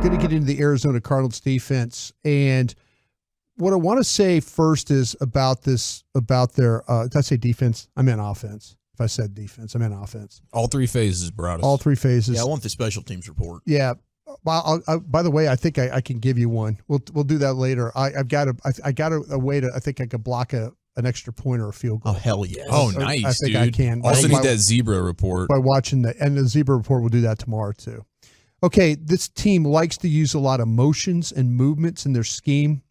Going to get into the Arizona Cardinals defense. And what I want to say first is about their, did I say defense? I meant offense. If I said defense, I meant offense. All three phases, Broaddus. All three phases. Yeah, I want the special teams report. Yeah. Well, by the way, I think I can give you one. We'll do that later. I got a way to, I think I could block an extra point or a field goal. Oh, hell yes. Oh, nice, I think dude. I can. Also need that zebra report. By watching the zebra report, we'll do that tomorrow too. Okay, this team likes to use a lot of motions and movements in their scheme.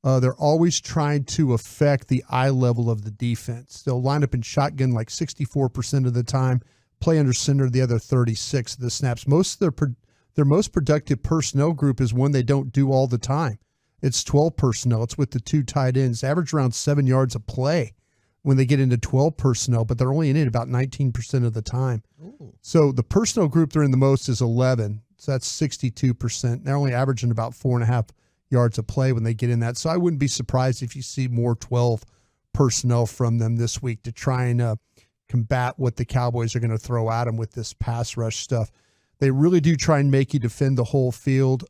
They're always trying to affect the eye level of the defense. They'll line up in shotgun like 64% of the time, play under center the other 36 of the snaps. Most of their most productive personnel group is one they don't do all the time. It's 12 personnel. It's with the two tight ends. Average around 7 yards a play when they get into 12 personnel, but they're only in it about 19% of the time. Ooh. So the personnel group they're in the most is 11. So that's 62%. They're only averaging about 4.5 yards a play when they get in that. So I wouldn't be surprised if you see more 12 personnel from them this week to try and combat what the Cowboys are going to throw at them with this pass rush stuff. They really do try and make you defend the whole field.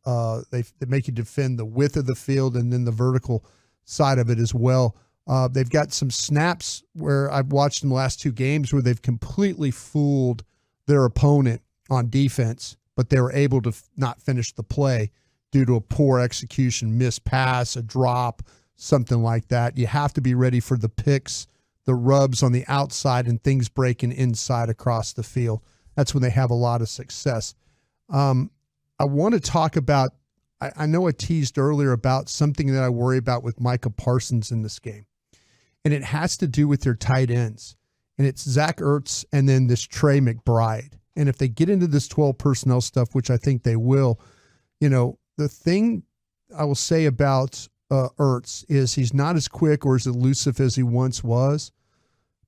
They make you defend the width of the field and then the vertical side of it as well. They've got some snaps where I've watched them the last two games where they've completely fooled their opponent on defense, but they were able to not finish the play due to a poor execution, missed pass, a drop, something like that. You have to be ready for the picks, the rubs on the outside, and things breaking inside across the field. That's when they have a lot of success. I want to talk about, I know I teased earlier about something that I worry about with Micah Parsons in this game. And it has to do with their tight ends. And it's Zach Ertz and then this Trey McBride. And if they get into this 12 personnel stuff, which I think they will, the thing I will say about Ertz is he's not as quick or as elusive as he once was,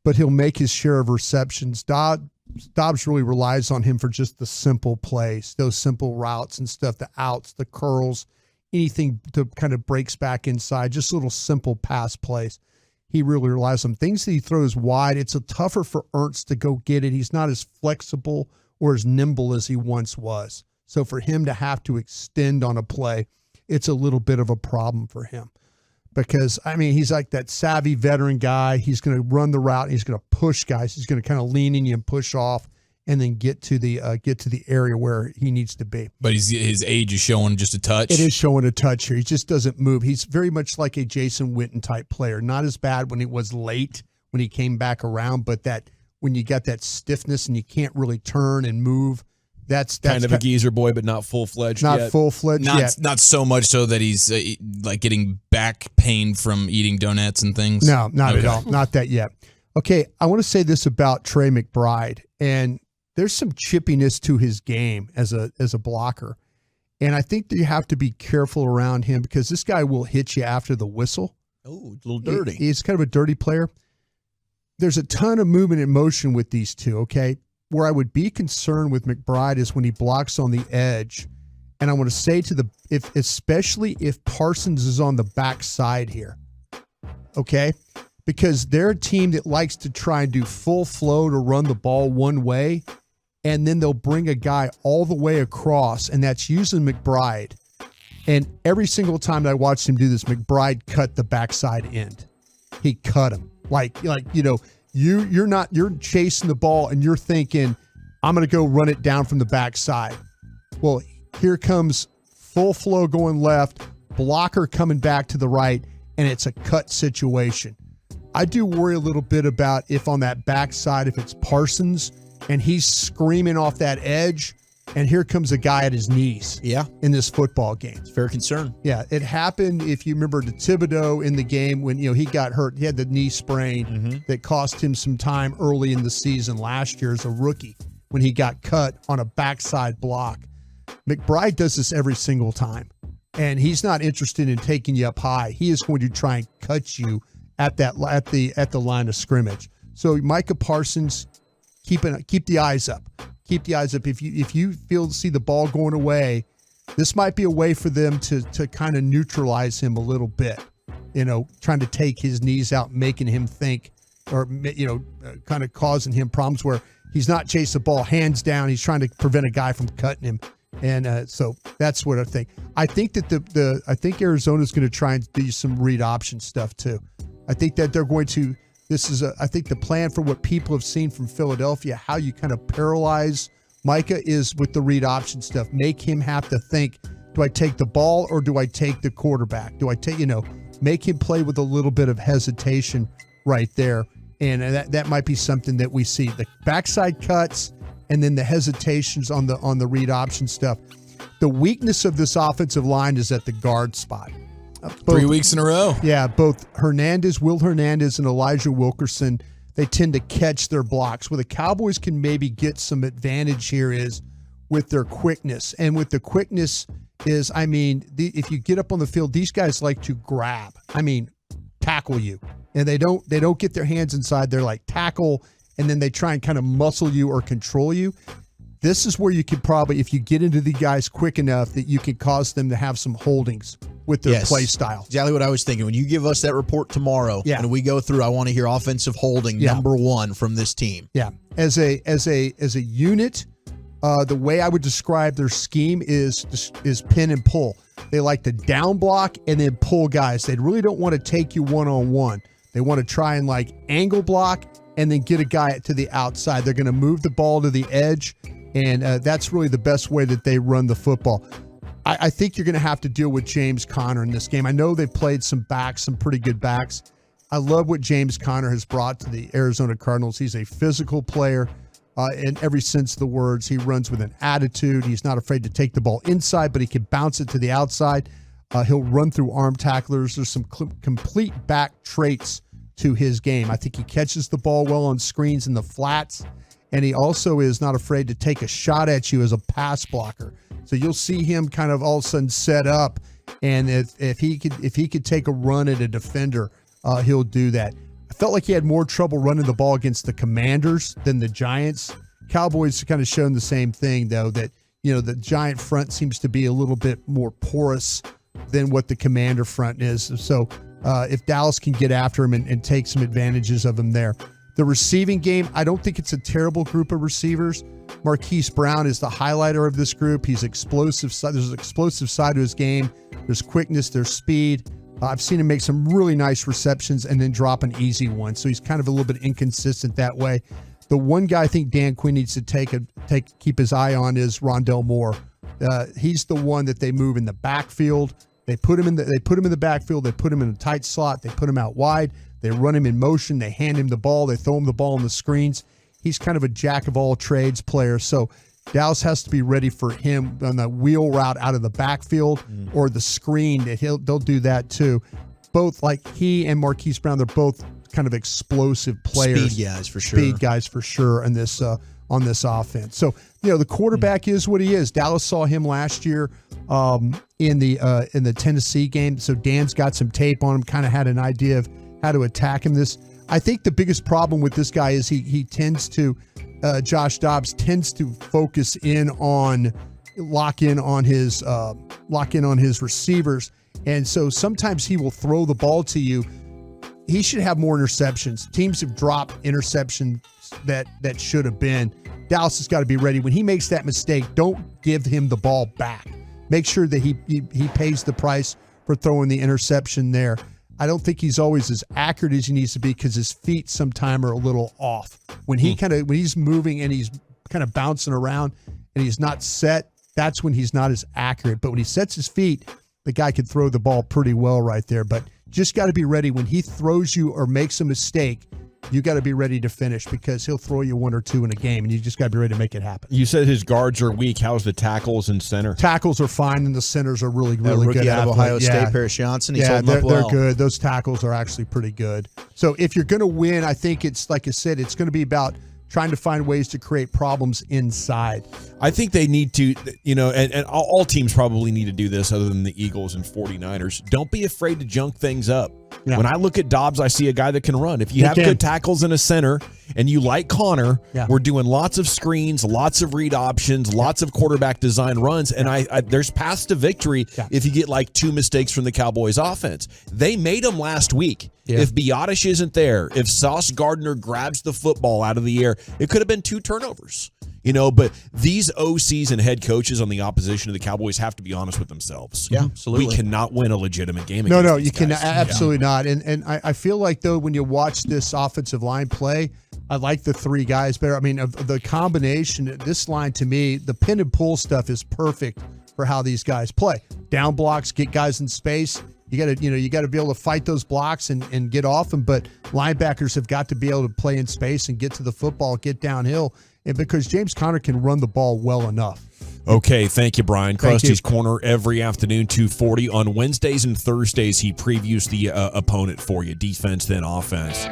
but he'll make his share of receptions. Dobbs really relies on him for just the simple plays, those simple routes and stuff, the outs, the curls, anything to kind of breaks back inside, just little simple pass plays. He really relies on things that he throws wide. It's tougher for Ertz to go get it. He's not as flexible or as nimble as he once was. So for him to have to extend on a play, it's a little bit of a problem for him because, he's like that savvy veteran guy. He's going to run the route. And he's going to push guys. He's going to kind of lean in you and push off and then get to the area where he needs to be. But his age is showing just a touch. It is showing a touch here. He just doesn't move. He's very much like a Jason Witten type player. Not as bad when he was late, when he came back around, but that when you got that stiffness and you can't really turn and move, that's kind of a geezer boy, but not full-fledged yet. Not full-fledged yet. Not so much so that he's like getting back pain from eating donuts and things. No, not at all. Not that yet. Okay, I want to say this about Trey McBride, and there's some chippiness to his game as a blocker. And I think that you have to be careful around him because this guy will hit you after the whistle. Oh, a little dirty. He's kind of a dirty player. There's a ton of movement and motion with these two, okay? Where I would be concerned with McBride is when he blocks on the edge. And I want to say especially if Parsons is on the backside here, okay? Because they're a team that likes to try and do full flow to run the ball one way, and then they'll bring a guy all the way across, and that's usually McBride. And every single time that I watched him do this, McBride cut the backside end. He cut him. You're chasing the ball and you're thinking, I'm going to go run it down from the backside. Well, here comes full flow going left, blocker coming back to the right, and it's a cut situation. I do worry a little bit about if on that backside, if it's Parsons and he's screaming off that edge, and here comes a guy at his knees. Yeah. In this football game. It's fair concern. Yeah. It happened, if you remember, to Thibodeau in the game when, he got hurt. He had the knee sprain that cost him some time early in the season last year as a rookie when he got cut on a backside block. McBride does this every single time, and he's not interested in taking you up high. He is going to try and cut you at the line of scrimmage. So Micah Parsons, keep the eyes up. Keep the eyes up. If you see the ball going away, this might be a way for them to kind of neutralize him a little bit. Trying to take his knees out, making him think, or kind of causing him problems where he's not chasing the ball hands down. He's trying to prevent a guy from cutting him. And so That's what I think. I think that I think Arizona's going to try and do some read option stuff too. I think that they're going to. I think the plan for what people have seen from Philadelphia, how you kind of paralyze Micah is with the read option stuff. Make him have to think, do I take the ball or do I take the quarterback? Do I take, make him play with a little bit of hesitation right there. And that might be something that we see. The backside cuts and then the hesitations on the read option stuff. The weakness of this offensive line is at the guard spot. 3 weeks in a row. Yeah, both Will Hernandez and Elijah Wilkerson, they tend to catch their blocks. Where the Cowboys can maybe get some advantage here is with their quickness. And with the quickness is, if you get up on the field, these guys like to grab. Tackle you. And they don't get their hands inside. They're like tackle, and then they try and kind of muscle you or control you. This is where you could probably, if you get into the guys quick enough, that you can cause them to have some holdings with their play style. Exactly what I was thinking. When you give us that report tomorrow, and we go through, I want to hear offensive holding number one from this team. Yeah, as a unit, the way I would describe their scheme is pin and pull. They like to down block and then pull guys. They really don't want to take you one-on-one. They want to try and angle block and then get a guy to the outside. They're going to move the ball to the edge, and that's really the best way that they run the football. I think you're going to have to deal with James Conner in this game. I know they've played some pretty good backs. I love what James Conner has brought to the Arizona Cardinals. He's a physical player in every sense of the words. He runs with an attitude. He's not afraid to take the ball inside, but he can bounce it to the outside. He'll run through arm tacklers. There's some complete back traits to his game. I think he catches the ball well on screens in the flats, and he also is not afraid to take a shot at you as a pass blocker. So you'll see him kind of all of a sudden set up, and if he could take a run at a defender, he'll do that. I felt like he had more trouble running the ball against the Commanders than the Giants. Cowboys kind of shown the same thing, though, that the Giant front seems to be a little bit more porous than what the Commander front is. So if Dallas can get after him and take some advantages of him there. The receiving game, I don't think it's a terrible group of receivers. Marquise Brown is the highlighter of this group. He's explosive. There's an explosive side to his game. There's quickness. There's speed. I've seen him make some really nice receptions and then drop an easy one. So he's kind of a little bit inconsistent that way. The one guy I think Dan Quinn needs to keep his eye on is Rondell Moore. He's the one that they move in the backfield. They put him in the backfield. They put him in a tight slot. They put him out wide. They run him in motion. They hand him the ball. They throw him the ball on the screens. He's kind of a jack of all trades player. So Dallas has to be ready for him on the wheel route out of the backfield or the screen. They'll do that too. Both he and Marquise Brown, they're both kind of explosive players. Speed guys for sure on this offense. So the quarterback is what he is. Dallas saw him last year in the Tennessee game. So Dan's got some tape on him. Kind of had an idea of how to attack him. I think the biggest problem with this guy is he tends to Josh Dobbs tends to focus in on lock in on his receivers, and so sometimes he will throw the ball to you. He should have more interceptions. Teams have dropped interceptions that should have been. Dallas has got to be ready when he makes that mistake. Don't give him the ball back. Make sure that he pays the price for throwing the interception there. I don't think he's always as accurate as he needs to be because his feet sometimes are a little off. When he's moving and he's kind of bouncing around and he's not set, that's when he's not as accurate. But when he sets his feet, the guy can throw the ball pretty well right there. But just got to be ready when he throws you or makes a mistake. You got to be ready to finish because he'll throw you one or two in a game, and you just got to be ready to make it happen. You said his guards are weak. How's the tackles and center? Tackles are fine, and the centers are really good. Rookie out of Ohio State, Paris Johnson. He's holding up well. They're good. Those tackles are actually pretty good. So if you're going to win, I think it's, like I said, it's going to be about trying to find ways to create problems inside. I think they need to, and all teams probably need to do this other than the Eagles and 49ers. Don't be afraid to junk things up. Yeah. When I look at Dobbs, I see a guy that can run. If you have good tackles in a center and you like Connor, we're doing lots of screens, lots of read options, lots of quarterback design runs, and I there's paths to victory if you get like 2 mistakes from the Cowboys offense. They made them last week. Yeah. If Broaddus isn't there, if Sauce Gardner grabs the football out of the air, it could have been 2 turnovers. But these OCs and head coaches on the opposition of the Cowboys have to be honest with themselves. Yeah, absolutely. We cannot win a legitimate game. No, you cannot. Absolutely not. And I feel like, though, when you watch this offensive line play, I like the three guys better. I mean, of the combination, this line to me, the pin and pull stuff is perfect for how these guys play. Down blocks, get guys in space. You got to be able to fight those blocks and get off them. But linebackers have got to be able to play in space and get to the football, get downhill. And because James Conner can run the ball well enough. Okay, thank you, Brian. Krusty's Corner every afternoon, 2:40. On Wednesdays and Thursdays, he previews the opponent for you, defense then offense.